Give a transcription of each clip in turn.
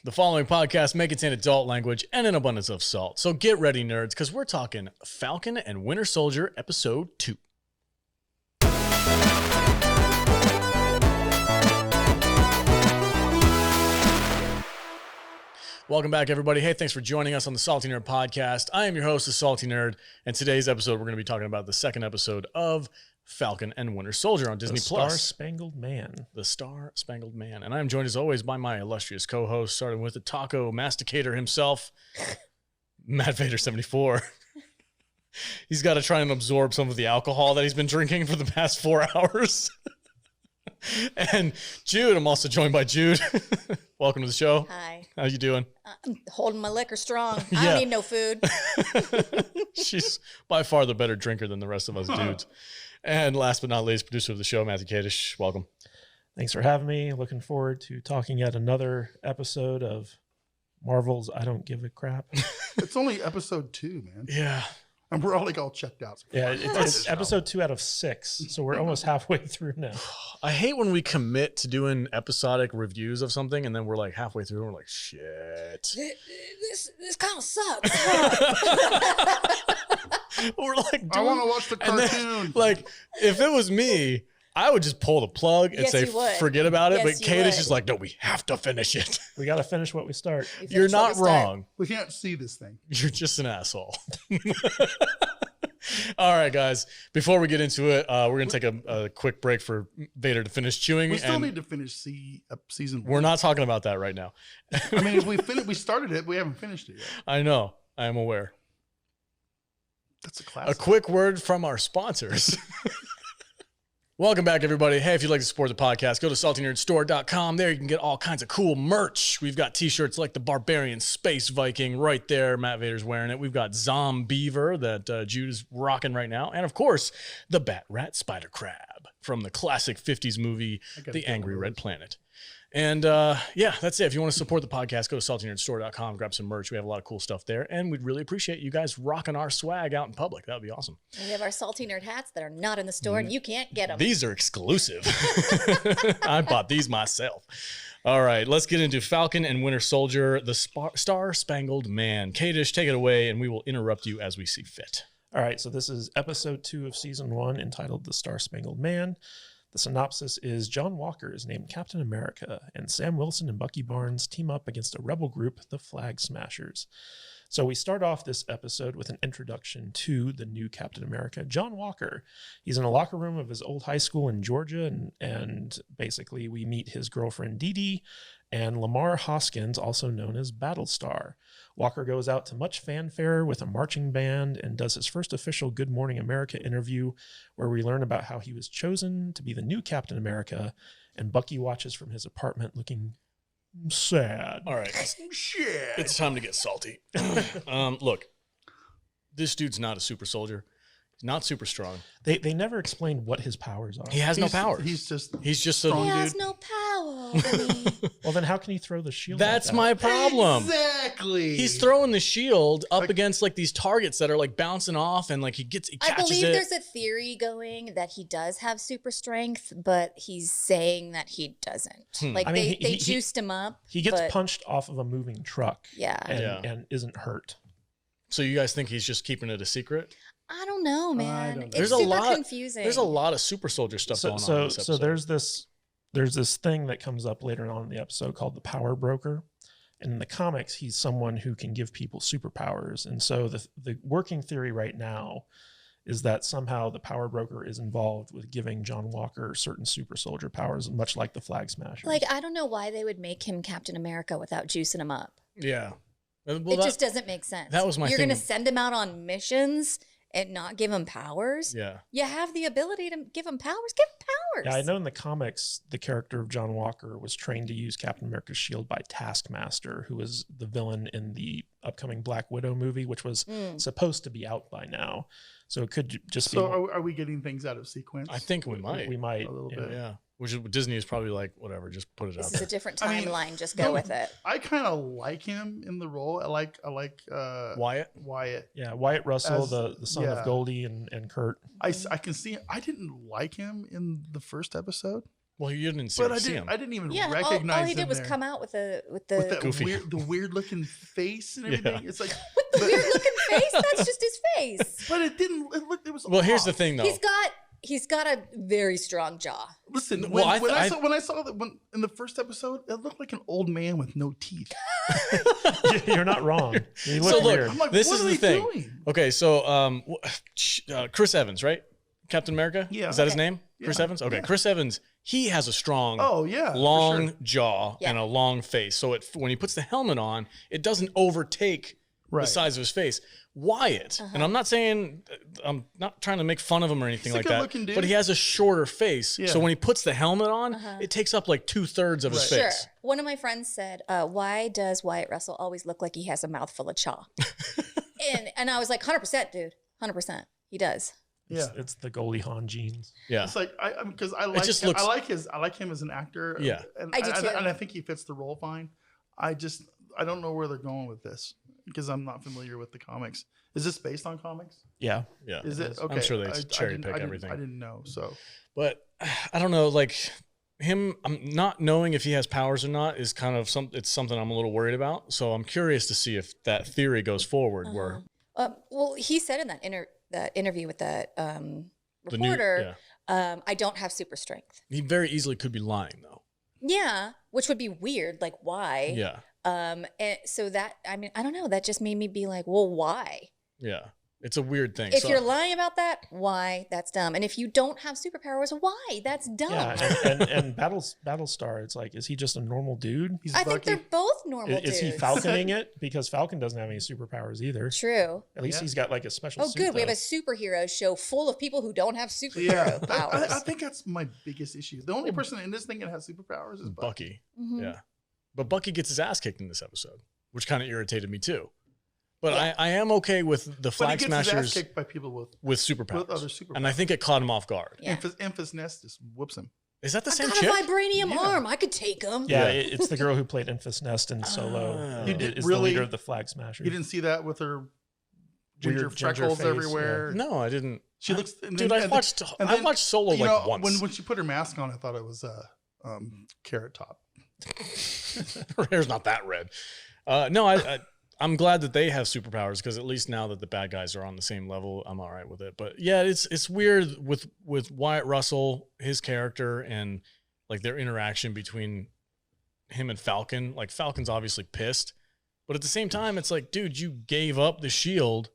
The following podcast may contain adult language and an abundance of salt. So get ready, nerds, because we're talking Falcon and Winter Soldier Episode 2. Welcome back, everybody. Hey, thanks for joining us on the Salty Nerd Podcast. I am your host, the Salty Nerd, and today's episode, we're going to be talking about the second episode of Falcon and Winter Soldier on Disney+. Star-Spangled Man. The Star-Spangled Man. And I am joined, as always, by my illustrious co-host, starting with the taco masticator himself, Matt Vader 74. He's got to try and absorb some of the alcohol that he's been drinking for the past 4 hours. And Jude, I'm also joined by Jude. Welcome to the show. Hi. How you doing? I'm holding my liquor strong. I don't need no food. She's by far the better drinker than the rest of us dudes. And last but not least, producer of the show, Matthew Kadish. Welcome. Thanks for having me. Looking forward to talking yet another episode of Marvel's I Don't Give a Crap. It's only episode 2, man. Yeah. And we're all checked out. Yeah, it's episode 2 out of 6. So we're almost halfway through now. I hate when we commit to doing episodic reviews of something and then we're like halfway through and we're like, shit. This kind of sucks. We're like, I want to watch the cartoon. Then, if it was me, I would just pull the plug and say, forget about it. Yes, but Kate is just like, no, we have to finish it. We got to finish what we start. You're not wrong. We can't see this thing. You're just an asshole. All right, guys. Before we get into it, we're going to take a quick break for Vader to finish chewing. We still need to finish season 1. We're not talking about that right now. I mean, we started it, but we haven't finished it yet. I know. I am aware. That's a classic. A quick word from our sponsors. Welcome back, everybody. Hey, if you'd like to support the podcast, go to saltynerdstore.com. There you can get all kinds of cool merch. We've got t-shirts like the Barbarian Space Viking right there. Matt Vader's wearing it. We've got Zombeaver that Jude is rocking right now. And, of course, the Bat Rat Spider Crab from the classic 50s movie, The Angry Red Planet. And yeah, that's it. If you want to support the podcast, go to saltynerdstore.com, grab some merch. We have a lot of cool stuff there. And we'd really appreciate you guys rocking our swag out in public. That would be awesome. We have our Salty Nerd hats that are not in the store and you can't get them. These are exclusive. I bought these myself. All right, let's get into Falcon and Winter Soldier, the Star-Spangled Man. Kadish, take it away, and we will interrupt you as we see fit. All right, so this is episode 2 of season 1 entitled The Star-Spangled Man. The synopsis is John Walker is named Captain America, and Sam Wilson and Bucky Barnes team up against a rebel group, the Flag Smashers. So we start off this episode with an introduction to the new Captain America, John Walker. He's in a locker room of his old high school in Georgia, and basically we meet his girlfriend Dee Dee and Lamar Hoskins, also known as Battlestar. Walker goes out to much fanfare with a marching band and does his first official Good Morning America interview, where we learn about how he was chosen to be the new Captain America, and Bucky watches from his apartment looking sad. All right. Shit. It's time to get salty. Look, this dude's not a super soldier. He's not super strong. They never explained what his powers are. He has no powers. He's just a strong He dude. has no power. Well, then how can he throw the shield? That's like that? my problem. Exactly. He's throwing the shield up against these targets that are bouncing off, and he catches I believe it. there's a theory going that he does have super strength, but he's saying that he doesn't. I mean, they juiced him up. He gets punched off of a moving truck. Yeah. And isn't hurt. So you guys think he's just keeping it a secret? I don't know, man. It's There's super confusing. There's a lot of super soldier stuff going on in this episode. So there's this thing that comes up later on in the episode called the Power Broker. And in the comics, he's someone who can give people superpowers. And so the working theory right now is that somehow the Power Broker is involved with giving John Walker certain super soldier powers, much like the Flag Smashers. I don't know why they would make him Captain America without juicing him up. Yeah. Well, it just doesn't make sense. That was my You're thing. going to send him out on missions and not give him powers? Yeah. You have the ability to give him powers. Give him powers. Yeah, I know in the comics, the character of John Walker was trained to use Captain America's shield by Taskmaster, who was the villain in the upcoming Black Widow movie, which was supposed to be out by now. So it could just be... So are we getting things out of sequence? I think we might. We might. A little bit. Yeah. Which Disney is probably whatever, just put it out This there. is a different timeline. Just go with it. I kind of like him in the role. I like Wyatt. Yeah, Wyatt Russell, As- the son of Goldie and Kurt. I can see. I didn't like him in the first episode. Well, you didn't see, But see him. I didn't even Yeah, recognize all he did him was there. come out with the with that Goofy. weird looking face and everything. Yeah. It's like, with the weird looking face. That's just his face. but it didn't. It was. Well, here's the off. thing, though. He's got a very strong jaw. Listen, Well, when I I saw that in the first episode, it looked like an old man with no teeth. You're not wrong. You look So look, weird. I'm like, This what is are the they thing. doing? Okay, so Chris Evans, right? Captain America? Yeah. Is that his Okay. name? Chris Yeah. Evans? Okay, Yeah. Chris Evans, he has a strong, Oh yeah, for long sure. jaw Yeah. and a long face. So when he puts the helmet on, it doesn't overtake Right. the size of his face. Wyatt, and I'm not saying, I'm not trying to make fun of him or anything He's a like that, good-looking dude. but he has a shorter face. Yeah. So when he puts the helmet on, it takes up like 2/3 of his Right. Sure. face. One of my friends said, "Why does Wyatt Russell always look like he has a mouthful of chaw?" and I was like, "100%, dude. 100%. He does." Yeah. It's the Goldie Hawn genes. Yeah. It's like because I like just him, looks- I like him as an actor. Yeah. and I do too. and I think he fits the role fine. I don't know where they're going with this because I'm not familiar with the comics. Is this based on comics? Yeah. Yeah. Is it? is. Okay. I'm sure they I cherry didn't- pick I didn't- everything. I didn't know. So But I don't know, like him, I'm not knowing if he has powers or not is kind of it's something I'm a little worried about. So I'm curious to see if that theory goes forward where Well, he said in that interview with that the new, reporter, I don't have super strength. he very easily could be lying though. Yeah, which would be weird. Like, why? Yeah. And so that, I mean, I don't know. That just made me be like, well, why? Yeah. It's a weird thing. If So- you're lying about that, why? That's dumb. And if you don't have superpowers, why? That's dumb. Yeah. And Battlestar, it's like, is he just a normal dude? he's I think Bucky. they're both normal Is he dudes. falconing it? Because Falcon doesn't have any superpowers either. True. At least Yeah. he's got like a special Oh, suit. good. We have though. a superhero show full of people who don't have superhero Yeah, powers. I think that's my biggest issue. The only person in this thing that has superpowers is Bucky. Bucky. Mhm. Yeah. But Bucky gets his ass kicked in this episode, which kind of irritated me too. But Yeah. I am okay with the But he Flag gets his ass Smashers kicked by people with superpowers. with other superpowers. And I think it caught him off guard. Yeah. Emphas Nest just whoops him. Is that the I same got chick? a vibranium Yeah. arm. I could take him. Yeah, Yeah. it's the girl who played Enfys Nest in Solo. Oh. You It did is really- the leader of the Flag Smashers. You didn't see that with her ginger Weird ginger freckles face, everywhere. No, I didn't. She looks. And Dude, then- I and watched and I then, watched Solo you like know, once. when she put her mask on, I thought it was Carrot Top. Her hair's not that red. No, I'm glad that they have superpowers because at least now that the bad guys are on the same level, I'm all right with it. But yeah, it's weird with Wyatt Russell, his character, and like their interaction between him and Falcon. Like Falcon's obviously pissed, but at the same time, it's like, dude, you gave up the shield.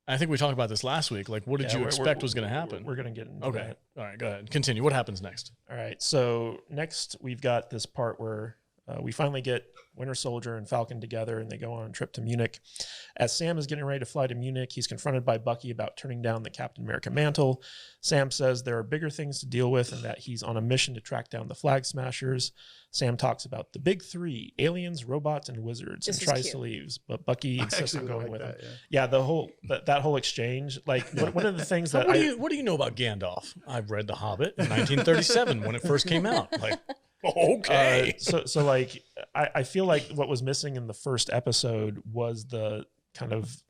I think we talked about this last week. Like, what did you expect was going to happen? We're going to get into Okay, that. all right, go ahead, continue. What happens next? All right. So next we've got this part where we finally get Winter Soldier and Falcon together and they go on a trip to Munich. As Sam is getting ready to fly to Munich, he's confronted by Bucky about turning down the Captain America mantle. Sam says there are bigger things to deal with and that he's on a mission to track down the Flag Smashers. Sam talks about the big three, aliens, robots, and wizards, This and was tries cute. to leave, but Bucky I insists on actually going really with like him. that. Yeah, the whole that whole exchange, like one of the things that What do you know about Gandalf? I've read The Hobbit in 1937 when it first came out. Like, okay. So like I feel like what was missing in the first episode was the kind of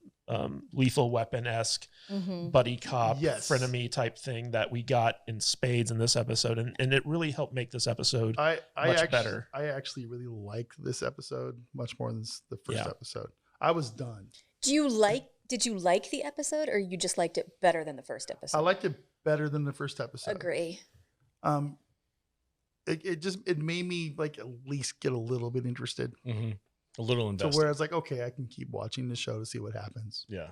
Lethal Weapon-esque Mhm. buddy cop Yes. frenemy type thing that we got in spades in this episode, and it really helped make this episode much better. I actually really like this episode much more than the first Yeah. episode. I was done. Did you like the episode or you just liked it better than the first episode? I liked it better than the first episode. Agree. It made me like at least get a little bit interested A little to invested. where it's like, okay, I can keep watching the show to see what happens. Yeah.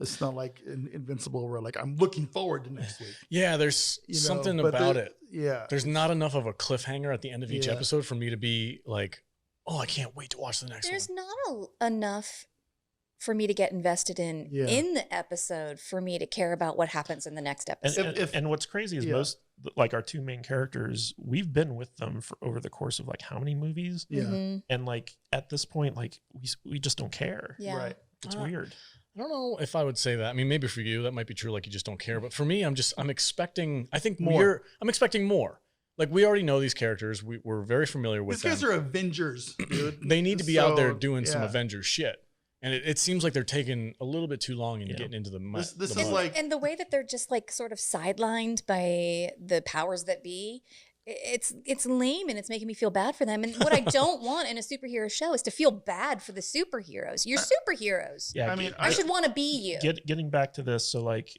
It's not like Invincible where like I'm looking forward to next week. Yeah, there's You know, something but about it. Yeah. There's not enough of a cliffhanger at the end of each Yeah. episode for me to be like, oh, I can't wait to watch the next There's one. not enough for me to get invested in Yeah. the episode for me to care about what happens in the next And, episode. and what's crazy is Yeah. most like our two main characters, we've been with them for over the course of like how many movies, Yeah. Mhm. and like at this point, like we just don't care. Yeah. Right. It's Uh, weird. I don't know if I would say that. I mean, maybe for you that might be true. Like you just don't care. But for me, I'm expecting. I think More. I'm expecting more. Like we already know these characters. We're very familiar with These them. guys are Avengers, dude. They need to be out there So, doing some yeah. Avengers shit. And it seems like they're taking a little bit too long and Yeah. getting into the This the is mud. like And the way that they're just like sort of sidelined by the powers that be it's lame and it's making me feel bad for them. And what I don't want in a superhero show is to feel bad for the superheroes. You're superheroes. Yeah, I mean, I should want to be you. Getting back to this, so like,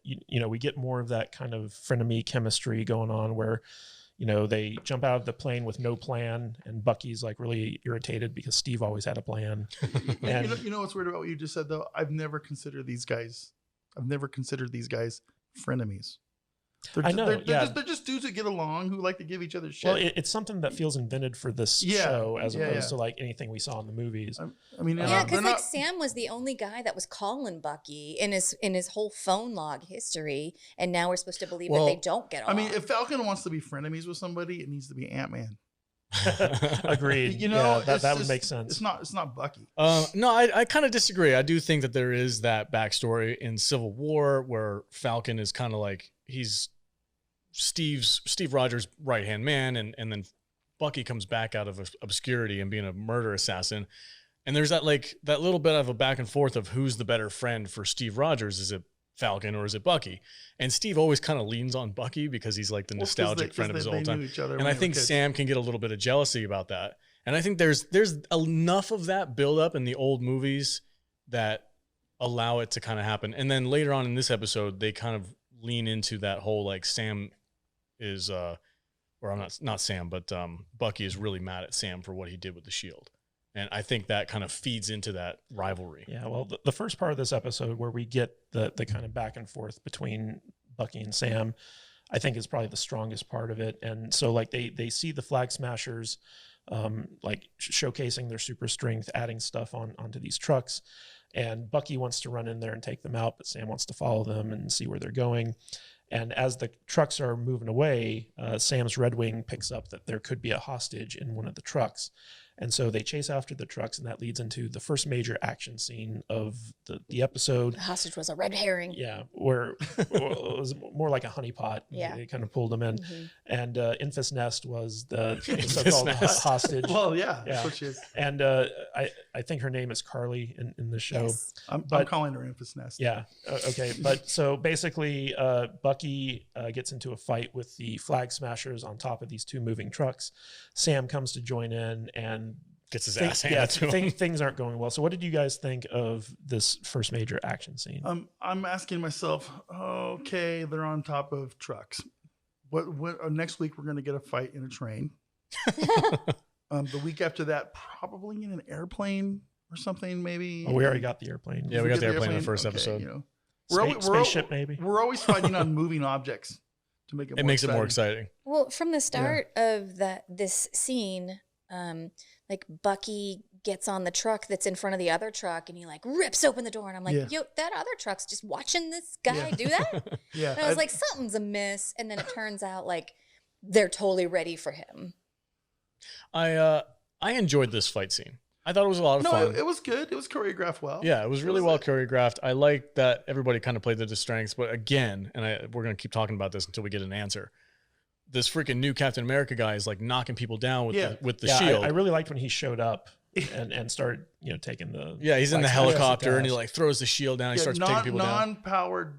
you know, we get more of that kind of frenemy chemistry going on where, you know, they jump out of the plane with no plan, and Bucky's like really irritated because Steve always had a plan. And you know what's weird about what you just said though? I've never considered these guys frenemies. I know, They're just dudes that get along who like to give each other shit. well, it's something that feels invented for this show as opposed to like anything we saw in the movies. I mean, Yeah, because they're like not- Sam was the only guy that was calling Bucky in his whole phone log history, and now we're supposed to believe that they don't get I along. mean, if Falcon wants to be frenemies with somebody, it needs to be Ant-Man. Agreed. You know, yeah, it's that would just- make sense. It's not Bucky. No, I kind of disagree. I do think that there is that backstory in Civil War where Falcon is kind of like he's Steve Rogers' right-hand man, and then Bucky comes back out of obscurity and being a murder assassin. And there's that little bit of a back and forth of who's the better friend for Steve Rogers. Is it Falcon or is it Bucky? And Steve always kind of leans on Bucky because he's like the nostalgic friend of his old time. And I think Sam can get a little bit of jealousy about that. And I think there's enough of that build up in the old movies that allow it to kind of happen. And then later on in this episode, they kind of lean into that whole like Sam is or I'm not Sam, but Bucky is really mad at Sam for what he did with the shield. And I think that kind of feeds into that rivalry. Yeah, well, the first part of this episode where we get the kind of back and forth between Bucky and Sam, I think is probably the strongest part of it. And so like they see the Flag Smashers like showcasing their super strength, adding stuff onto these trucks. And Bucky wants to run in there and take them out, but Sam wants to follow them and see where they're going. And as the trucks are moving away, Sam's Red Wing picks up that there could be a hostage in one of the trucks. And so they chase after the trucks, and that leads into the first major action scene of the episode. the hostage was a red herring. Yeah, where it was more like a honeypot. Yeah. They kind of pulled them in. Mm-hmm. And Infus Nest was the Infus so-called Nest. hostage. Well, yeah, Yeah. that's what she is. And I think her name is Carly in the show. Yes. I'm But- calling her Infus Nest. Yeah. Okay. But so basically, Bucky gets into a fight with the Flag Smashers on top of these two moving trucks. Sam comes to join in and Gets his ass handed to him. things aren't going well. So what did you guys think of this first major action scene? I'm asking myself, okay, they're on top of trucks. What next week we're going to get a fight in a train. The week after that, probably in an airplane or something, maybe. Oh, we already got the airplane. Yeah, we got the airplane in the first episode. You know, Spaceship, maybe. We're always fighting on moving objects to make it. It makes it more exciting. Well, from the start of this scene, like Bucky gets on the truck that's in front of the other truck, and he like rips open the door, and I'm like, Yeah. yo, that other truck's just watching this guy Yeah. do that. Yeah, And I was like, something's amiss, and then it turns out like they're totally ready for him. I enjoyed this fight scene. I thought it was a lot of no, fun. it was good. It was choreographed well. Yeah, it was really well choreographed. I like that everybody kind of played to their strengths. But again, and we're going to keep talking about this until we get an answer. This freaking new Captain America guy is like knocking people down with the shield. I really liked when he showed up and started, taking the. Yeah, he's in the Flag Smashers helicopter and he attached. like throws the shield down. He starts taking people down. Non-powered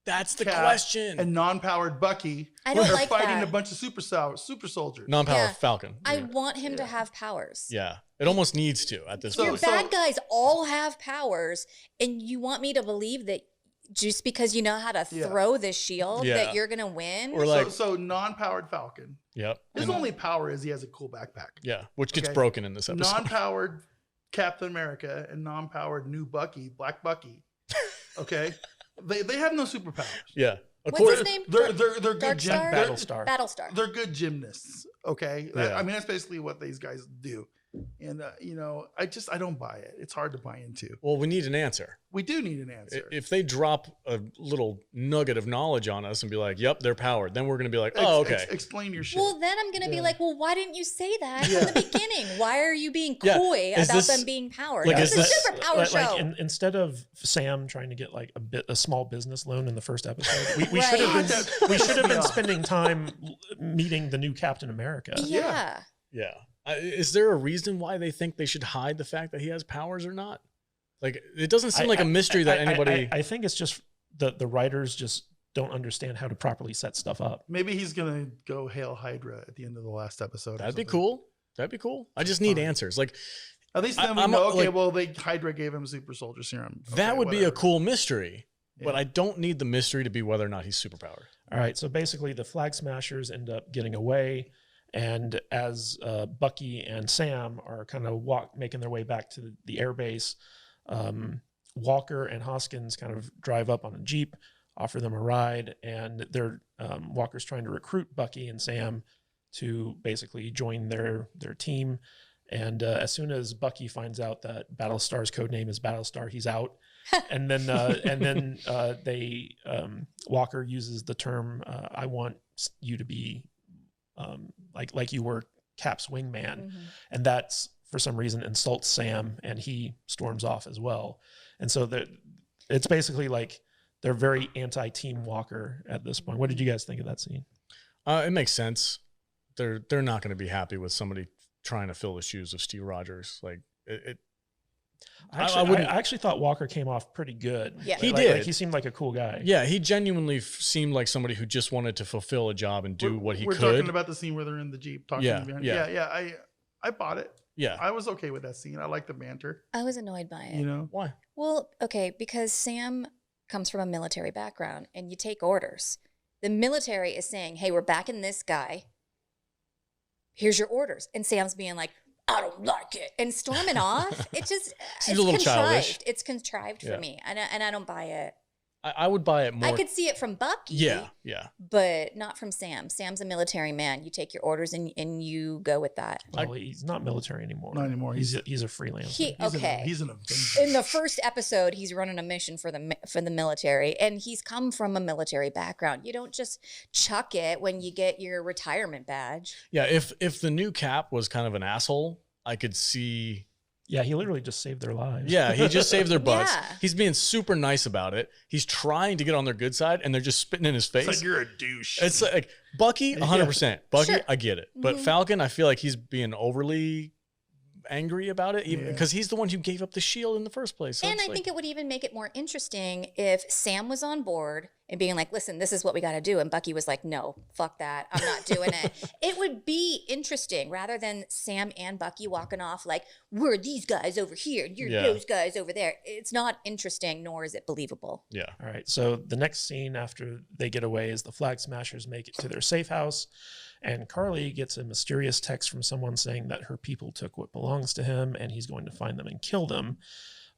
That's the Cap question. and non-powered Bucky. I don't are like fighting that. a bunch of super soldiers. Non-power Yeah. Falcon. I want him to have powers. Yeah, it almost needs to at this So- Your point. bad guys all have powers, and you want me to believe that just because you know how to Yeah. throw the shield Yeah. that you're gonna win? Or like, so non-powered Falcon. yep. His And- only power is he has a cool backpack. yeah, which gets Okay. broken in this episode. Non-powered Captain America and non-powered new Bucky, Black Bucky. Okay, they have no superpowers. yeah. What's According- his name? They're good Dark gym. Star? Battlestar. Battlestar. They're good gymnasts. Okay, Yeah. I mean that's basically what these guys do. And I don't buy it. It's hard to buy into. Well, we need an answer. We do need an answer. If they drop a little nugget of knowledge on us and be like, "Yep, they're powered," then we're going to be like, "Oh, okay." Explain your shit. Well, then I'm gonna be like, well, why didn't you say that Yeah. from the beginning? Why are you being Yeah. coy Is about this- them being powered? like, It's is a this- superpower show. Instead of Sam trying to get like a small business loan in the first episode, we Right. should have That- been we should have been Yeah. spending time meeting the new Captain America. yeah. Yeah. Is there a reason why they think they should hide the fact that he has powers or not? Like, it doesn't seem like a mystery that anybody. I think it's just the writers just don't understand how to properly set stuff up. Maybe he's gonna go hail Hydra at the end of the last episode. That'd be cool. That'd be cool. I just need answers. Like, at least then we know. Okay, well, Hydra gave him super soldier serum. Okay, that would be whatever. a cool mystery. Yeah. But I don't need the mystery to be whether or not he's superpowered. All right, so basically the Flag Smashers end up getting away, and as Bucky and Sam are kind of making their way back to the air base, Walker and Hoskins kind of drive up on a Jeep, offer them a ride, and they're Walker's trying to recruit Bucky and Sam to basically join their team. And as soon as Bucky finds out that Battlestar's code name is Battlestar, he's out. And then Walker uses the term, "I want you to be like you were Cap's wingman," and that's for some reason insults Sam, and he storms off as well. And so it's basically like they're very anti-Team Walker at this point. What did you guys think of that scene? It makes sense. They're not going to be happy with somebody trying to fill the shoes of Steve Rogers. Like I actually thought Walker came off pretty good. Yeah, he did. Like, he seemed like a cool guy. Yeah, he genuinely seemed like somebody who just wanted to fulfill a job and do what he could. We're talking about the scene where they're in the Jeep talking. Yeah. I bought it. Yeah, I was okay with that scene. I like the banter. I was annoyed by it. You know why? Well, okay, because Sam comes from a military background, and you take orders. The military is saying, "Hey, we're backing this guy. Here's your orders," and Sam's being like, "I don't like it," and storming off. It just Seems a little childish. It's contrived for me, and I don't buy it. I would buy it more. I could see it from Bucky. Yeah. But not from Sam. Sam's a military man. You take your orders and you go with that. Well, he's not military anymore. Not anymore. He's a freelancer. He's an Avenger. In the first episode, he's running a mission for the military, and he's come from a military background. You don't just chuck it when you get your retirement badge. Yeah, if the new Cap was kind of an asshole, I could see. Yeah, he literally just saved their lives. Yeah, he just saved their butts. Yeah. He's being super nice about it. He's trying to get on their good side, and they're just spitting in his face. It's like you're a douche. It's like Bucky, 100%. Bucky, Sure. I get it. But Falcon, I feel like he's being overly angry about it, even because he's the one who gave up the shield in the first place. So And I think it would even make it more interesting if Sam was on board and being like, "Listen, this is what we got to do." And Bucky was like, "No, fuck that. I'm not doing it." It would be interesting rather than Sam and Bucky walking off like, "We're these guys over here. You're those guys over there." It's not interesting, nor is it believable. Yeah. All right. So the next scene after they get away is the Flag Smashers make it to their safe house. And Carly gets a mysterious text from someone saying that her people took what belongs to him and he's going to find them and kill them.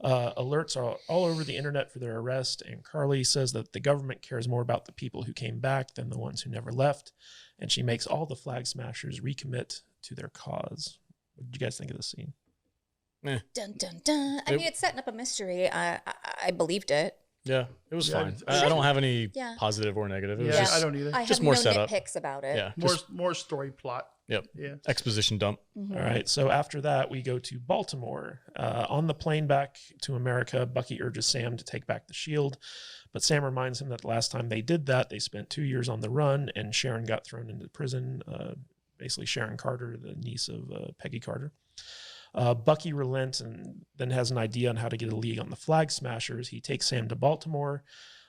Alerts are all over the internet for their arrest. And Carly says that the government cares more about the people who came back than the ones who never left. And she makes all the Flag Smashers recommit to their cause. What did you guys think of this scene? Dun, dun, dun. I mean, it's setting up a mystery. I believed it. Yeah, it was Yeah, fine. I don't have any Yeah. positive or negative. It was Yeah, just, I don't either. I Just have more no setup. nitpicks about it. yeah, More story plot. Yep. Yeah. Exposition dump. Mhm. All right. So after that, we go to Baltimore. On the plane back to America, Bucky urges Sam to take back the shield. But Sam reminds him that the last time they did that, they spent 2 years on the run and Sharon got thrown into prison. Basically, Sharon Carter, the niece of Peggy Carter. Bucky relents and then has an idea on how to get a lead on the Flag Smashers. He takes Sam to Baltimore,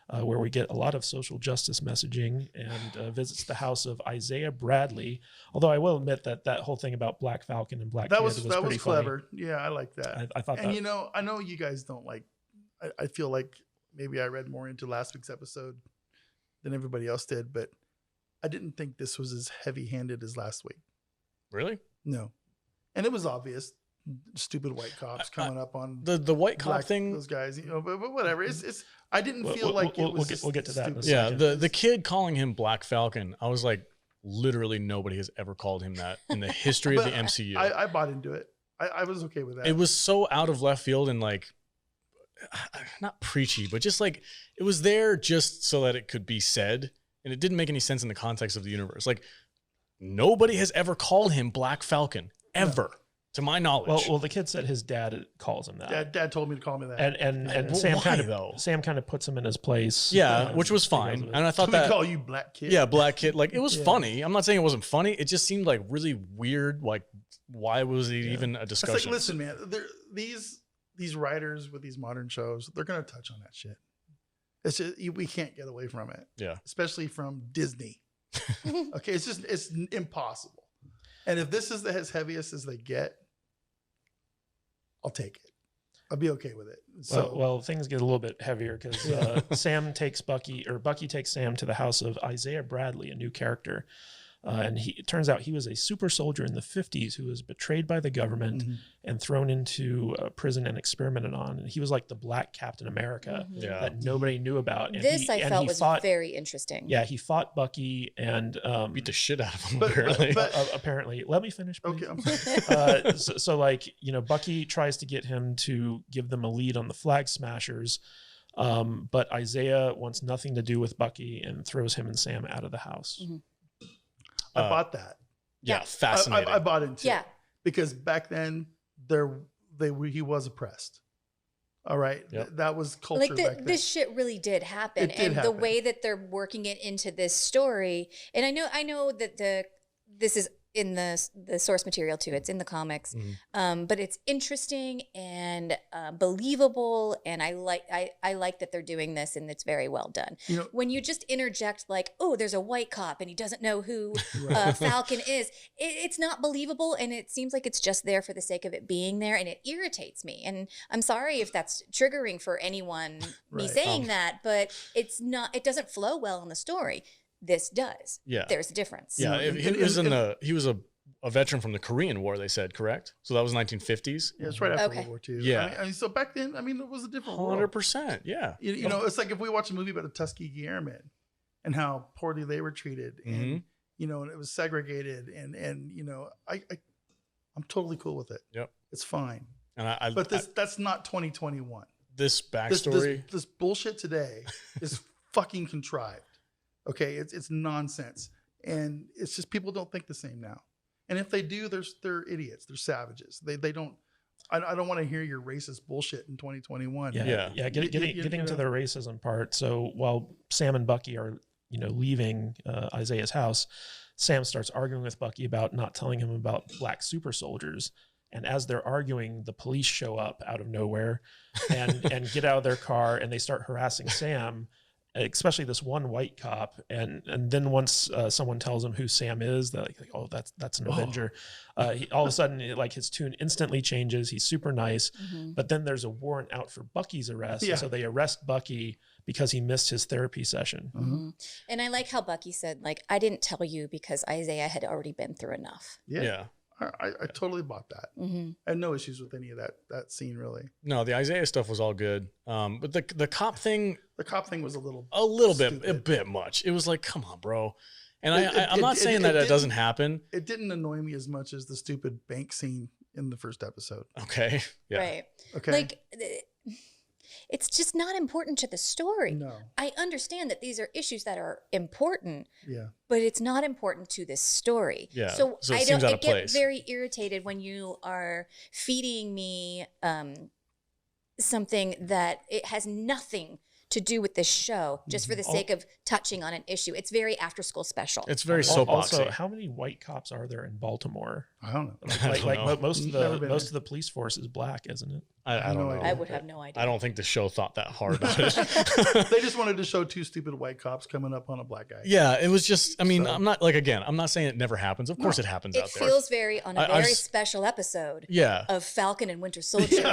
where we get a lot of social justice messaging, and visits the house of Isaiah Bradley. Although I will admit that whole thing about Black Falcon and Black That Kid was pretty clever. Yeah, I like that. funny. I thought And that. I know you guys don't like. I feel like maybe I read more into last week's episode than everybody else did, but I didn't think this was as heavy-handed as last week. Really? No, and it was obvious. Stupid white cops coming up on The white cop black, thing. those guys, but whatever. It's. I didn't We'll- feel like we'll- it was. we'll get- just we'll get to that in a stupid. second. Yeah, the kid calling him Black Falcon. I was like, literally nobody has ever called him that in the history of the But MCU. I bought into it. I was okay with that. It was so out of left field and like, not preachy, but just like it was there just so that it could be said, and it didn't make any sense in the context of the universe. Like, nobody has ever called him Black Falcon ever, to my knowledge. Well, the kid said his dad calls him that. Dad told me to call me that. And Well, Sam why, kind of though? puts him in his place. Yeah, which was fine, because of it. and I thought we that. call you Black Kid. Yeah, Black Kid. Like, it was Yeah. funny. I'm not saying it wasn't funny. It just seemed like really weird. Like, why was it even a It's discussion? like, listen, man. These writers with these modern shows, they're gonna touch on that shit. It's just, we can't get away from it. Yeah. Especially from Disney. Okay, it's impossible. And if this is as heaviest as they get, I'll take it. I'll be okay with it. So well, things get a little bit heavier because Bucky takes Sam to the house of Isaiah Bradley, a new character. And it turns out he was a super soldier in the 50s who was betrayed by the government and thrown into prison and experimented on. And he was like the Black Captain America that nobody knew about. And I felt was very interesting. Yeah, he fought Bucky and beat the shit out of him. Apparently, apparently. Let me finish, please. Okay, I'm sorry. So like, Bucky tries to get him to give them a lead on the Flag Smashers. But Isaiah wants nothing to do with Bucky and throws him and Sam out of the house. I bought that. Yeah, fascinating. I bought it too. Yeah, because back then he was oppressed. All right, that was culture. like back then. this shit really did happen, the way that they're working it into this story. And I know that this is in the source material too. It's in the comics, but it's interesting and believable. And I like that they're doing this, and it's very well done. When you just interject like, "Oh, there's a white cop and he doesn't know who Falcon is," it's not believable, and it seems like it's just there for the sake of it being there, and it irritates me. And I'm sorry if that's triggering for anyone me saying that, but it's not. It doesn't flow well in the story. This does. Yeah. There's a difference. Yeah. He was a veteran from the Korean War, they said, correct? So that was 1950s? Yeah, it's right after World War II. Yeah. I mean, so back then, it was a different 100%. Yeah. You know, it's like if we watch a movie about the Tuskegee Airmen and how poorly they were treated and, and it was segregated and I'm totally cool with it. Yep. It's fine. And but that's not 2021. This backstory. This bullshit today is fucking contrived. Okay, it's nonsense, and it's just people don't think the same now. And if they do, they're idiots. They're savages. They don't. I don't want to hear your racist bullshit in 2021. Yeah. Getting to the racism part. So while Sam and Bucky are leaving Isaiah's house, Sam starts arguing with Bucky about not telling him about black super soldiers. And as they're arguing, the police show up out of nowhere and get out of their car, and they start harassing Sam. Especially this one white cop, and then once someone tells him who Sam is, they're like, oh, that's an Avenger. All of a sudden, his tune instantly changes. He's super nice, but then there's a warrant out for Bucky's arrest, so they arrest Bucky because he missed his therapy session. And I like how Bucky said, like, I didn't tell you because Isaiah had already been through enough. Yeah. I totally bought that. I had no issues with any of that scene, really. No, the Isaiah stuff was all good. But the cop thing. The cop thing was a bit much. It was like, come on, bro. And I'm not saying that doesn't happen. It didn't annoy me as much as the stupid bank scene in the first episode. Okay. Yeah. Right. Okay. Like, it's just not important to the story. No. I understand that these are issues that are important. Yeah. But it's not important to this story. Yeah. So it I get very irritated when you are feeding me something that it has nothing to do with this show, just for the sake of touching on an issue. It's very after school special. It's very soapboxy. Also, how many white cops are there in Baltimore? I don't know. Like most of the police force is black, isn't it? I don't know. I would have no idea. I don't think the show thought that hard about it. They just wanted to show two stupid white cops coming up on a black guy. Yeah, it was just, I'm not saying it never happens. Of course it happens out there. It feels very on a very special episode of Falcon and Winter Soldier.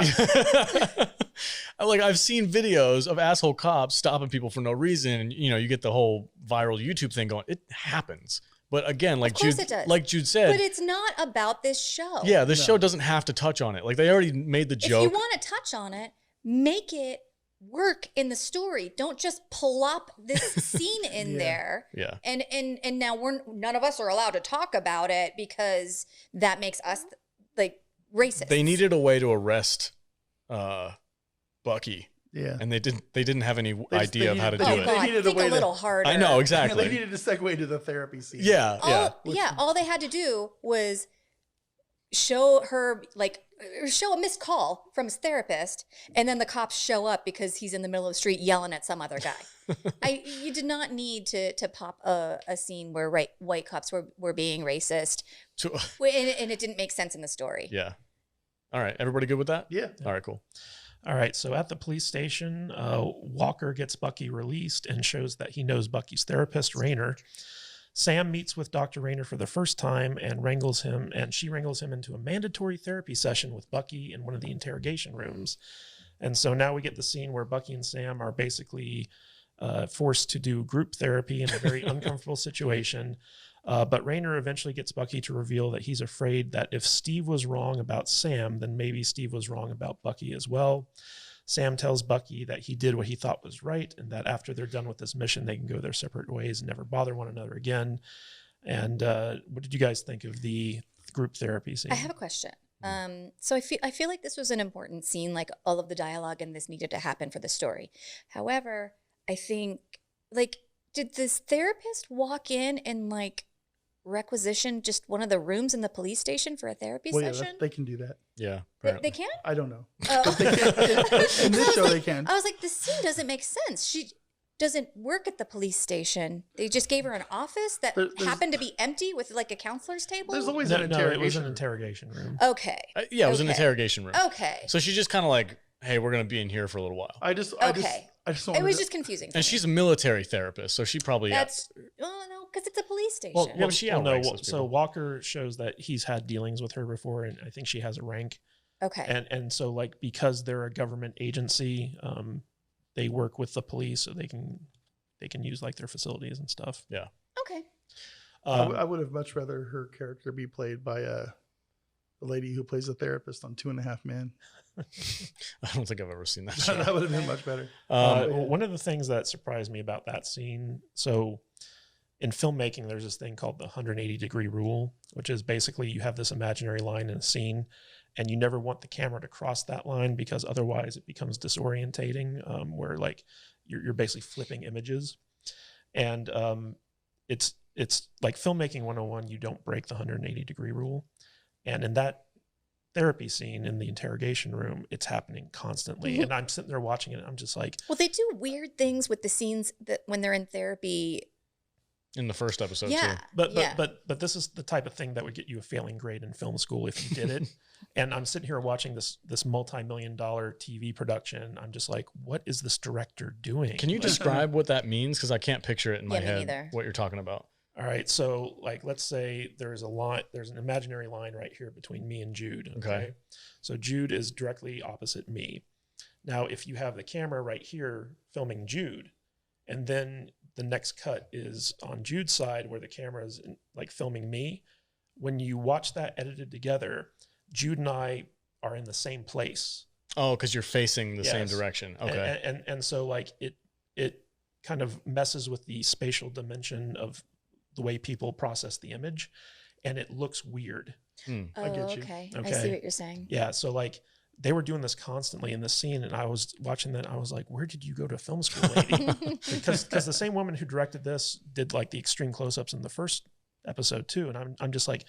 Like, I've seen videos of asshole cops stopping people for no reason. And, you get the whole viral YouTube thing going. It happens. But again, like Jude said. But it's not about this show. Yeah, this show doesn't have to touch on it. Like, they already made the joke. If you want to touch on it, make it work in the story. Don't just plop this scene in there. Yeah. And now none of us are allowed to talk about it because that makes us like racist. They needed a way to arrest Bucky. Yeah. And they didn't have any idea of how to do it. God, think a little harder. I know, exactly. They needed to segue to the therapy scene. Yeah. All they had to do was show a missed call from his therapist, and then the cops show up because he's in the middle of the street yelling at some other guy. You did not need to pop a scene where white cops were being racist, and it didn't make sense in the story. Yeah. All right. Everybody good with that? Yeah. All right, cool. All right, so at the police station, Walker gets Bucky released and shows that he knows Bucky's therapist, Rayner. Sam meets with Dr. Rayner for the first time and she wrangles him into a mandatory therapy session with Bucky in one of the interrogation rooms. And so now we get the scene where Bucky and Sam are basically forced to do group therapy in a very uncomfortable situation. But Rayner eventually gets Bucky to reveal that he's afraid that if Steve was wrong about Sam, then maybe Steve was wrong about Bucky as well. Sam tells Bucky that he did what he thought was right and that after they're done with this mission, they can go their separate ways and never bother one another again. And what did you guys think of the group therapy scene? I have a question. So I feel like this was an important scene, like all of the dialogue and this needed to happen for the story. However, I think, like, did this therapist walk in and, like, requisition just one of the rooms in the police station for a therapy session? They can do that. Yeah. They can? I don't know. Oh. In this show, they can. I was like, this scene doesn't make sense. She doesn't work at the police station. They just gave her an office that happened to be empty with, like, a counselor's table? There's always an interrogation. No, it was an interrogation room. Okay. Yeah, it was an interrogation room. Okay. So she just kind of like, hey, we're going to be in here for a little while. I just It was just confusing. And she's a military therapist, so she probably... That's... Oh, no, because it's a police station. Well, but she outranks those so people. Walker shows that he's had dealings with her before, and I think she has a rank. Okay. And so, like, because they're a government agency, they work with the police so they can use, like, their facilities and stuff. Yeah. Okay. I would have much rather her character be played by the lady who plays a therapist on 2.5 Men. I don't think I've ever seen that show. That would have been much better. One of the things that surprised me about that scene, so in filmmaking, there's this thing called the 180-degree rule, which is basically you have this imaginary line in a scene, and you never want the camera to cross that line because otherwise it becomes disorientating, where, like, you're basically flipping images. And it's like filmmaking 101, you don't break the 180-degree rule. And in that therapy scene in the interrogation room, it's happening constantly. And I'm sitting there watching it, and I'm just like... Well, they do weird things with the scenes that when they're in therapy. In the first episode, too. But this is the type of thing that would get you a failing grade in film school if you did it. And I'm sitting here watching this multi-million-dollar TV production. I'm just like, what is this director doing? Can you describe what that means? Because I can't picture it in my head, neither. what you're talking about. All right, so, like, let's say there's an imaginary line right here between me and Jude. Okay. So Jude is directly opposite me. Now, if you have the camera right here filming Jude, and then the next cut is on Jude's side where the camera is, like, filming me, when you watch that edited together, Jude and I are in the same place. Oh, because you're facing the same direction. Okay. And so, like, it kind of messes with the spatial dimension of the way people process the image, and it looks weird. I get you. Okay. I see what you're saying. Yeah. So, like, they were doing this constantly in this scene, and I was watching that. I was like, where did you go to film school, lady? because the same woman who directed this did, like, the extreme close-ups in the first episode too. And I'm just like,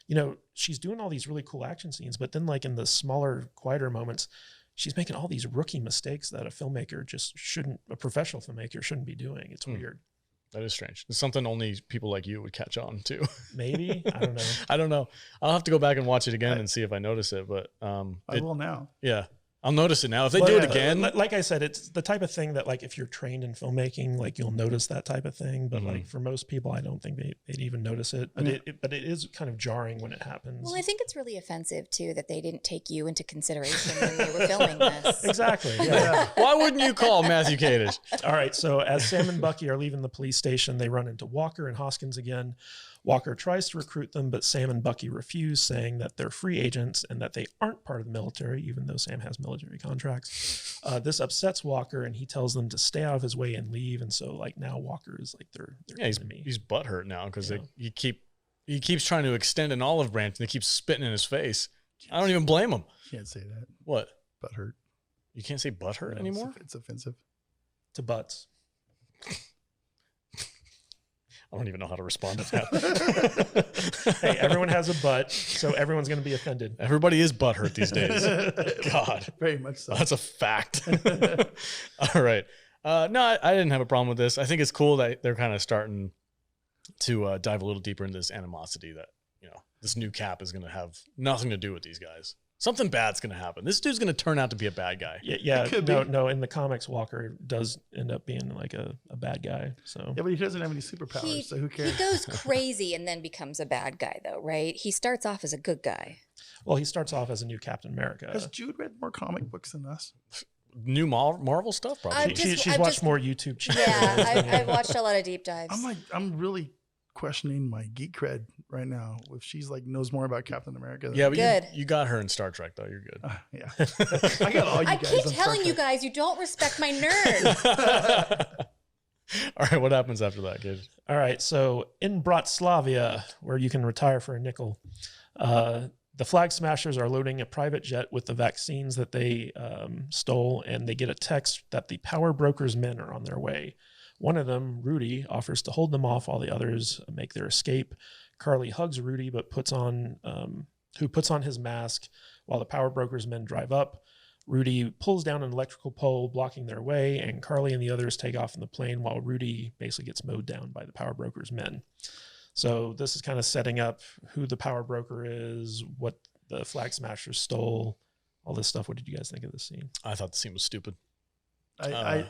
you know, she's doing all these really cool action scenes, but then, like, in the smaller, quieter moments, she's making all these rookie mistakes that a professional filmmaker shouldn't be doing. It's weird. That is strange. It's something only people like you would catch on to. Maybe. I don't know. I don't know. I'll have to go back and watch it again and see if I notice it. But I will now. Yeah. I'll notice it now. If they do it again. Like I said, it's the type of thing that, like, if you're trained in filmmaking, like, you'll notice that type of thing. But like, for most people, I don't think they'd even notice it. But it is kind of jarring when it happens. Well, I think it's really offensive, too, that they didn't take you into consideration when they were filming this. Exactly. Yeah. Why wouldn't you call Matthew Kadish? All right. So as Sam and Bucky are leaving the police station, they run into Walker and Hoskins again. Walker tries to recruit them, but Sam and Bucky refuse, saying that they're free agents and that they aren't part of the military, even though Sam has military contracts. This upsets Walker, and he tells them to stay out of his way and leave. And so, like, now Walker is like their enemy. He's butthurt now because he keeps trying to extend an olive branch and they keep spitting in his face. I don't even blame him. Can't say that. What? Butthurt. You can't say butthurt anymore? It's offensive. To butts. I don't even know how to respond to that. Hey, everyone has a butt, so everyone's going to be offended. Everybody is butthurt these days. God. Very much so. That's a fact. All right. No, I didn't have a problem with this. I think it's cool that they're kind of starting to dive a little deeper into this animosity that, you know, this new Cap is going to have nothing to do with these guys. Something bad's going to happen. This dude's going to turn out to be a bad guy. Yeah. could No. In the comics, Walker does end up being like a bad guy. So Yeah, but he doesn't have any superpowers, so who cares? He goes crazy and then becomes a bad guy, though, right? He starts off as a good guy. well, he starts off as a new Captain America. Has Jude read more comic books than us? New Marvel stuff, probably. I've just- She's watched more YouTube channels. Yeah, I've watched a lot of deep dives. I'm really questioning my geek cred right now. If she's like knows more about Captain America. Than Yeah, but Good. you got her in Star Trek, though. You're good. Yeah. I got all you I guys. keep on Star telling you Trek. guys, you don't respect my nerd. All right, what happens after that, kid? All right, so in Bratislava, where you can retire for a nickel, the Flag Smashers are loading a private jet with the vaccines that they stole, and they get a text that the Power Broker's men are on their way. One of them, Rudy, offers to hold them off while the others make their escape. Carly hugs Rudy, but puts on his mask while the Power Broker's men drive up. Rudy pulls down an electrical pole, blocking their way, and Carly and the others take off in the plane while Rudy basically gets mowed down by the Power Broker's men. So this is kind of setting up who the Power Broker is, what the Flag Smashers stole, all this stuff. What did you guys think of this scene? I thought the scene was stupid. I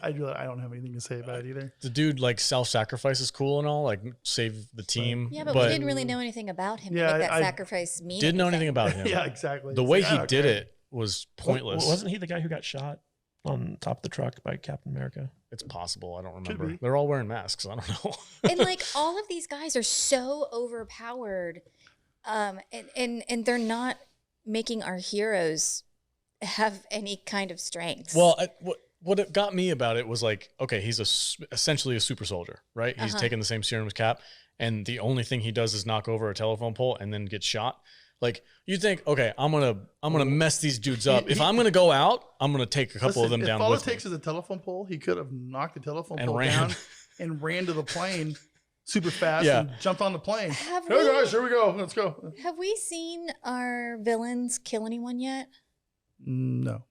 don't have anything to say about it either. The dude, like, self-sacrifice is cool and all, like, save the team. Yeah, but we didn't really know anything about him Yeah, to make that I sacrifice mean Didn't know anything about him. Yeah, exactly. The It's way like, he I did don't care. it was pointless. Wasn't he the guy who got shot on top of the truck by Captain America? It's possible. I don't Could remember. be. They're all wearing masks. I don't know. And like all of these guys are so overpowered, and they're not making our heroes have any kind of strength. Well, what it got me about it was like, okay, he's essentially a super soldier, right? He's taking the same serum as Cap, and the only thing he does is knock over a telephone pole and then get shot. Like, you think, okay, I'm gonna mess these dudes up. If I'm gonna go out, I'm gonna take a couple of them down If all it with me. takes is a telephone pole, he could have knocked the telephone And pole ran. down and ran to the plane super fast Yeah. and jumped on the plane. Have Hey we- guys, here we go. Let's go. have we seen our villains kill anyone yet? No.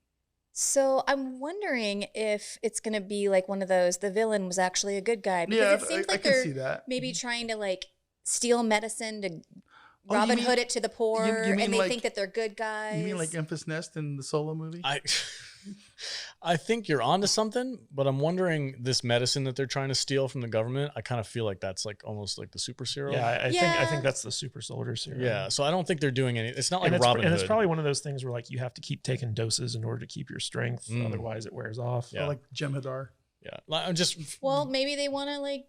So I'm wondering if it's going to be like one of those, the villain was actually a good guy. Because Yeah, it seems I like can they're see that. maybe trying to like steal medicine to Oh, you Robin mean- Hood it to the poor, you mean and they like- think that they're good guys. You mean like Memphis Nest in the Solo movie? I think you're onto something, but I'm wondering this medicine that they're trying to steal from the government. I kind of feel like that's like almost like the super serum. Yeah, I Yeah. think that's the super soldier serum. Yeah, so I don't think they're doing any. It's not like and it's, Robin and Hood. it's probably one of those things where like you have to keep taking doses in order to keep your strength, Mm. otherwise it wears off. Yeah. Or like Jem'Hadar? yeah, I'm just Well, maybe they want to like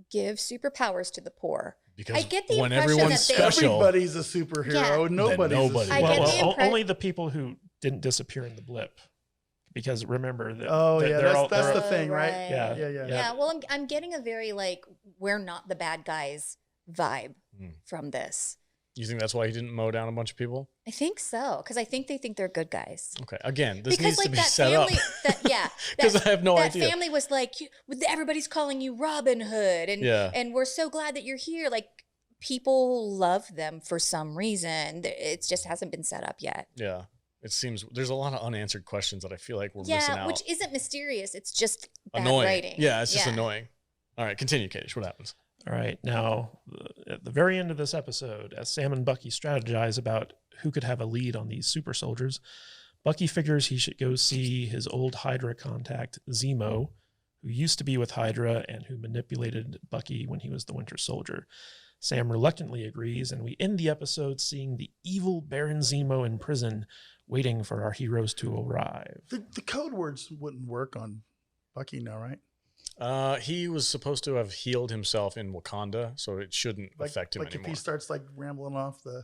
give superpowers to the poor. because I get the when impression everyone's that they- special, Everybody's a superhero. Yeah. Nobody's nobody. a I Well, get the well, impre- only the people who didn't disappear in the blip, because remember that. Oh, that yeah, they're that's they're the thing, right? Yeah. Yeah. Yeah, well, I'm getting a very like we're not the bad guys vibe Hmm. from this. you think that's why he didn't mow down a bunch of people? I think so because I think they think they're good guys. Okay, again, this Because needs like to be that set family, up yeah, because I have no that idea. family was like, everybody's calling you Robin Hood, and Yeah. and we're so glad that you're here. Like people love them for some reason. It just hasn't been set up yet. Yeah, it seems there's a lot of unanswered questions that I feel like we're missing Yeah, out. which isn't mysterious. It's just bad Annoying. writing. Yeah, it's just annoying. All right, continue, Kadish. What happens? All right, now at the very end of this episode, as Sam and Bucky strategize about who could have a lead on these super soldiers, Bucky figures he should go see his old Hydra contact, Zemo, who used to be with Hydra and who manipulated Bucky when he was the Winter Soldier. Sam reluctantly agrees, and we end the episode seeing the evil Baron Zemo in prison, waiting for our heroes to arrive. The code words wouldn't work on Bucky now, right? He was supposed to have healed himself in Wakanda, so it shouldn't affect him like anymore. if he starts like rambling off the,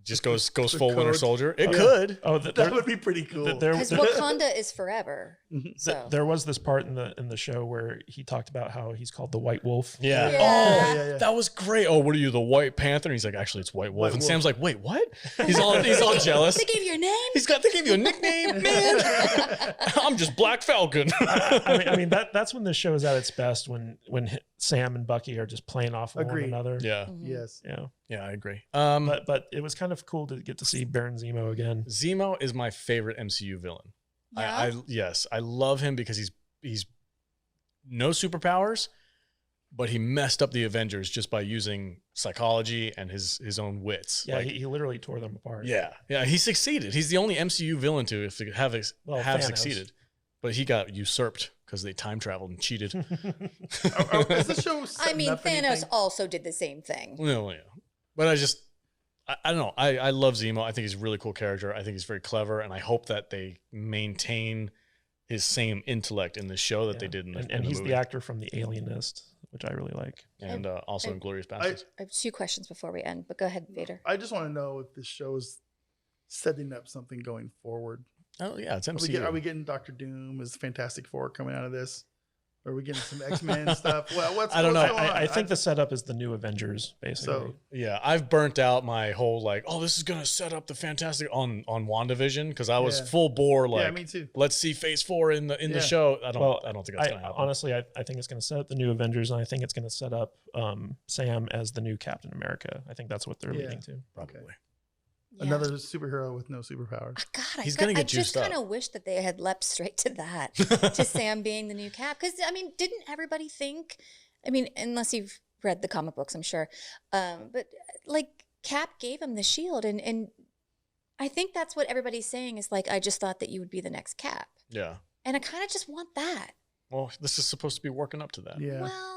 Just goes the full Winter code. Soldier. It Yeah. could. Oh, that would be pretty cool. Because Wakanda is forever. Mhm. So there was this part in the show where he talked about how he's called the White Wolf. Yeah. Yeah. Oh, Yeah. that was great. Oh, what are you, the White Panther? And he's like, actually, it's White Wolf. White and Wolf. Sam's like, wait, what? He's all jealous. they gave you a name. They gave you a nickname, man. I'm just Black Falcon. I mean that's when the show is at its best, when Sam and Bucky are just playing off of Agreed. one another. yeah, Mhm. Yes. Yeah. yeah, I agree. But it was kind of cool to get to see Baron Zemo again. Zemo is my favorite MCU villain. Yeah. Yes, I love him because he's no superpowers, but he messed up the Avengers just by using psychology and his own wits. Yeah, he literally tore them apart. Yeah, he succeeded. He's the only MCU villain to have Thanos. succeeded, but he got usurped because they time traveled and cheated. Is the show setting up Thanos anything? also did the same thing. No, yeah, but I don't know. I love Zemo. I think he's a really cool character. I think he's very clever, and I hope that they maintain his same intellect in the show that they did in the and he's movie. the actor from The Alienist, which I really like. And also in Glorious Bastards. I have 2 questions before we end, but go ahead, Vader. I just want to know if this show is setting up something going forward. Oh yeah, it's MCU. Are we getting Doctor Doom? Is Fantastic Four coming out of this? Are we getting some X-Men stuff? Well, I don't know. I think the setup is the new Avengers, basically. So Yeah, I've burnt out my whole this is gonna set up the Fantastic on WandaVision because I was full bore yeah, me too. let's see Phase 4 in the show. I don't think that's gonna happen. Honestly, I think it's going to set up the new Avengers, and I think it's going to set up Sam as the new Captain America. I think that's what they're leading to. Probably. Yeah. Another superhero with no superpowers. God, He's gonna get I just juiced up. kind of wish that they had leapt straight to that, to Sam being the new Cap. Because, didn't everybody think, unless you've read the comic books, I'm sure, but Cap gave him the shield, and I think that's what everybody's saying is I just thought that you would be the next Cap. Yeah. And I kind of just want that. Well, this is supposed to be working up to that. Yeah. Well,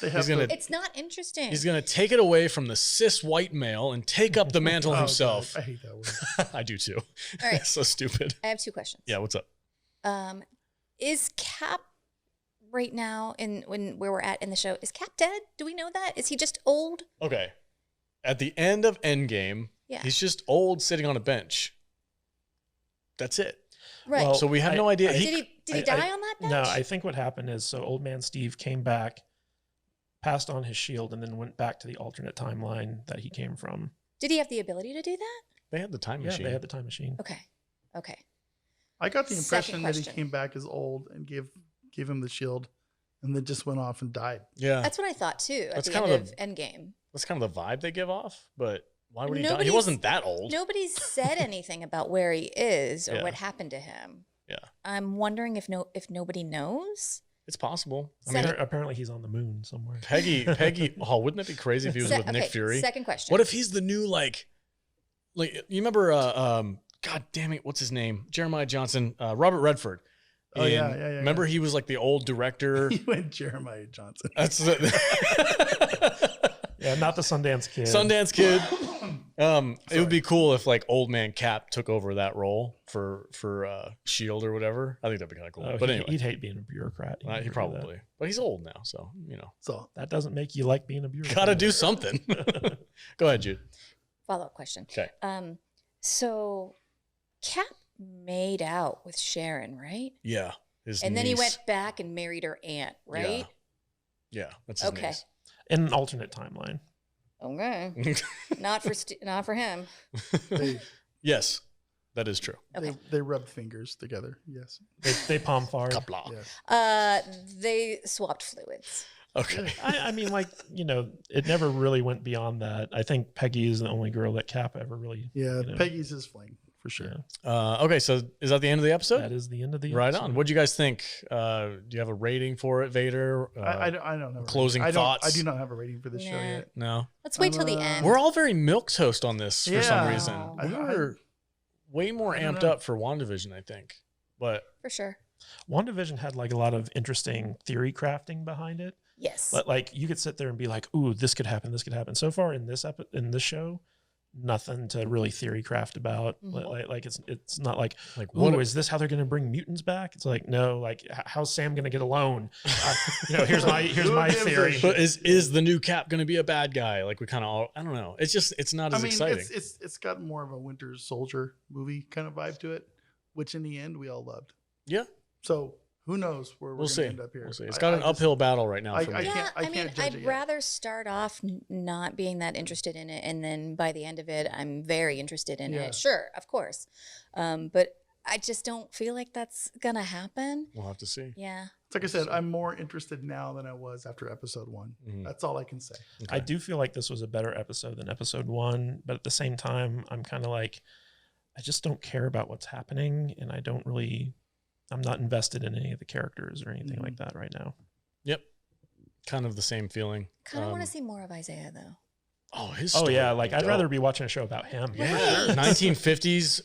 it's not interesting. He's gonna take it away from the cis white male and take up the mantle himself. God, I hate that word. I do too. All right. It's so stupid. I have 2 questions. Yeah, what's up? Is Cap right now where we're at in the show? Is Cap dead? Do we know that? Is he just old? Okay. At the end of Endgame, he's just old sitting on a bench. That's it. Right. Well, So we have no idea. did he die on that bench? No, I think what happened is Old Man Steve came back, passed on his shield, and then went back to the alternate timeline that he came from. Did he have the ability to do that? They had the time Yeah, machine. they had the time machine. Okay. I got the impression Second that he question. came back as old and gave him the shield, and then just went off and died. Yeah. That's what I thought too at That's the kind end of of Endgame. That's kind of the vibe they give off, but why would he die? He Nobody's- wasn't that old. Nobody's said anything about where he is or Yeah. what happened to him. Yeah. I'm wondering if nobody knows. It's possible. I Second- mean, Apparently he's on the moon somewhere. Peggy, wouldn't it be crazy if he was with Nick Fury? Second question. What if he's the new you remember God damn it, what's his name? Jeremiah Johnson, Robert Redford. Oh, yeah. Remember he was the old director. He went Jeremiah Johnson. That's Yeah, not the Sundance Kid. Sundance Kid. It would be cool if old man Cap took over that role for Shield or whatever. I think that'd be kind of cool. Oh, But he'd- anyway, he'd hate being a bureaucrat. he never do probably. But he's old now, so So That doesn't make you like being a bureaucrat. gotta do something. Go ahead, Jude. Follow-up question. Okay. So Cap made out with Sharon, right? Yeah. His And then he niece. went back and married her aunt, right? Yeah, that's his Okay. niece. In an alternate timeline. Okay. not for him. they Yes, that is true. Okay. they rubbed fingers together. Yes. They palm far. Kapla. Yes. They swapped fluids. Okay. I mean, it never really went beyond that. I think Peggy is the only girl that Cap ever really. Yeah. know. Peggy's his fling for sure. Yeah. Okay, so is that the end of the episode? That is the end of the Right episode. on. What'd you guys think? Do you have a rating for it, Vader? I don't have a closing rating. thoughts? I do not have a rating for this show Nah. yet. No. Let's wait till the I'm, end. We're all very milquetoast on this for some Yeah. reason. I We know. were way more I don't amped know. up for WandaVision, I think. But for sure. WandaVision had a lot of interesting theory crafting behind it. Yes. But you could sit there and be like, "Ooh, this could happen. This could happen." So far in this show, nothing to really theory craft about. Mhm. It's not like, what "Ooh, is this how they're going to bring mutants back?" It's no. How's Sam going to get alone? Here's my gives a theory. shit? but is the new Cap going to be a bad guy? We kind of all, I don't know. It's not as exciting. it's got more of a Winter Soldier movie kind of vibe to it, which in the end we all loved. Yeah. So who knows where we're We'll going see. to end up here? We'll see. It's got an uphill battle right now for me. yeah, I can't judge it I'd yet. rather start off not being that interested in it, and then by the end of it, I'm very interested in Yeah. it. Sure, of course, but I just don't feel like that's gonna happen. We'll have to see. Yeah, It's like I said, I'm more interested now than I was after episode 1. Mhm. That's all I can say. I do feel like this was a better episode than episode 1, but at the same time, I'm kind of I just don't care about what's happening, and I'm not invested in any of the characters or anything like that right now. Yep. Kind of the same feeling. Kind of want to see more of Isaiah though. Oh, his Oh story yeah, would like be I'd dope. rather be watching a show about him. Right. Yeah, 1950s,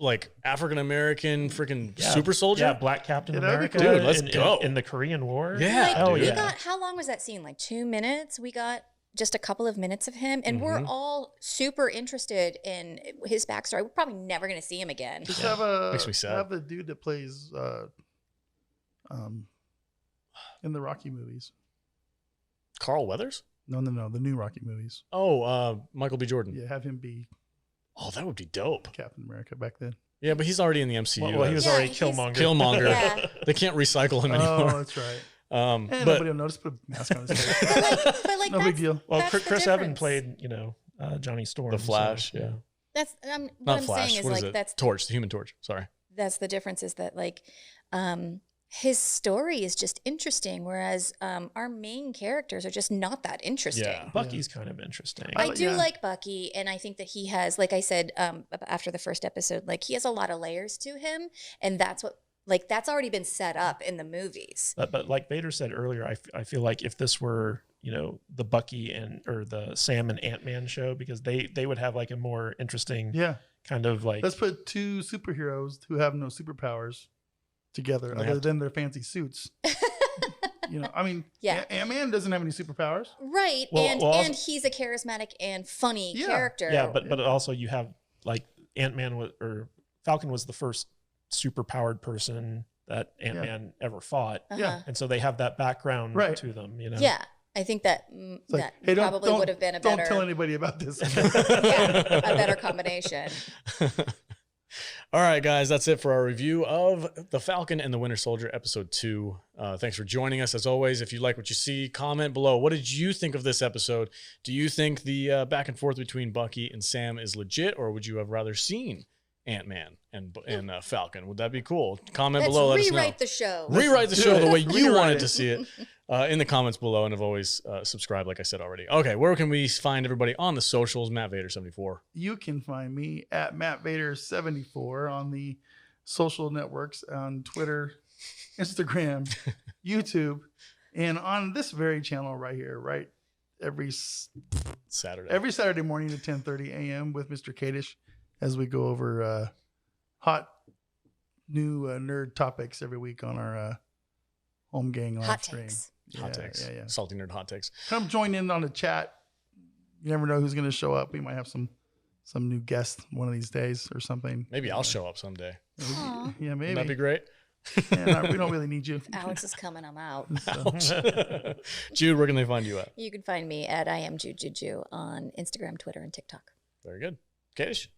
like African American freaking Yeah. super soldier. Yeah, Black Captain Yeah, that'd be America. cool. Dude, let's go. In the Korean War. Yeah, Like, hell we yeah. got, how long was that scene? Like 2 minutes? We got just a couple of minutes of him, and we're Mhm. all super interested in his backstory. We're probably never going to see him again. Just Yeah. have Makes me sad. have the dude that plays in the Rocky movies. Carl Weathers. No, the new Rocky movies. Oh, Michael B. Jordan. Yeah, have him be Oh, that would be dope. Captain America back then. Yeah, but he's already in the MCU. Well, he was Yeah, already he's- Killmonger. Killmonger. Yeah. They can't recycle him Oh, anymore. that's right. But Nobody will notice. Put a mask on his face. But like No big that's, deal. Well, that's the Chris Evans difference. played, Johnny Storm. The Flash, so, yeah. That's what Not I'm Flash. saying is What like it? that's Torch, the Human Torch. Sorry. that's the difference is that like his story is just interesting, whereas our main characters are just not that interesting. Yeah. Bucky's kind of interesting. I do Yeah. like Bucky, and I think that he has, like I said after the first episode, like he has a lot of layers to him, and that's what like that's already been set up in the movies. But like Vader said earlier, I feel like if this were, the Bucky or the Sam and Ant-Man show, because they would have like a more interesting Yeah. kind of like, Let's put two superheroes who have no superpowers together They other have than their fancy suits. I mean, Yeah. Ant-Man doesn't have any superpowers. Right, Well, and well, also- and he's a charismatic and funny Yeah. character. yeah, but also you have like or Falcon was the first super powered person that Ant-Man ever fought. Yeah. And so they have that background Right. to them, Yeah, I think that It's like, that hey, probably would have been a don't better tell anybody about this. yeah, a better combination. All right, guys, that's it for our review of The Falcon and the Winter Soldier, episode 2. Thanks for joining us. As always, if you like what you see, comment below. What did you think of this episode? Do you think the back and forth between Bucky and Sam is legit, or would you have rather seen Ant-Man and Falcon? Would that be cool? Comment Let's below. Let us know. rewrite the show. Rewrite the do show it. the way you Rewrite wanted it. to see it in the comments below, and always subscribe, like I said already. Okay, where can we find everybody on the socials? Matt Vader 74. You can find me at Matt Vader 74 on the social networks on Twitter, Instagram, YouTube, and on this very channel right here, right every Saturday morning at 10:30 a.m. with Mr. Kadish as we go over hot new nerd topics every week on our home gang live Hot stream. takes. Hot Yeah, takes. yeah. Salty nerd hot takes. Come join in on the chat. You never know who's going to show up. We might have some new guest one of these days or something. Maybe I'll show up someday. Aw. Yeah, maybe. Wouldn't that be great? Yeah, we don't really need you. Alex is coming. I'm out. Ouch. Jude, where can they find you at? You can find me at I am Juju on Instagram, Twitter, and TikTok. Very good. Kadish?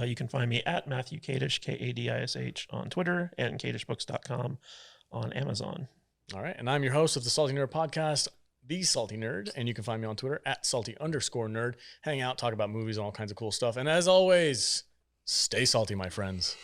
You can find me at Matthew Kadish, Kadish on Twitter, and kadishbooks.com on Amazon. All right. And I'm your host of the Salty Nerd Podcast, The Salty Nerd. And you can find me on Twitter at salty_nerd. Hang out, talk about movies and all kinds of cool stuff. And as always, stay salty, my friends.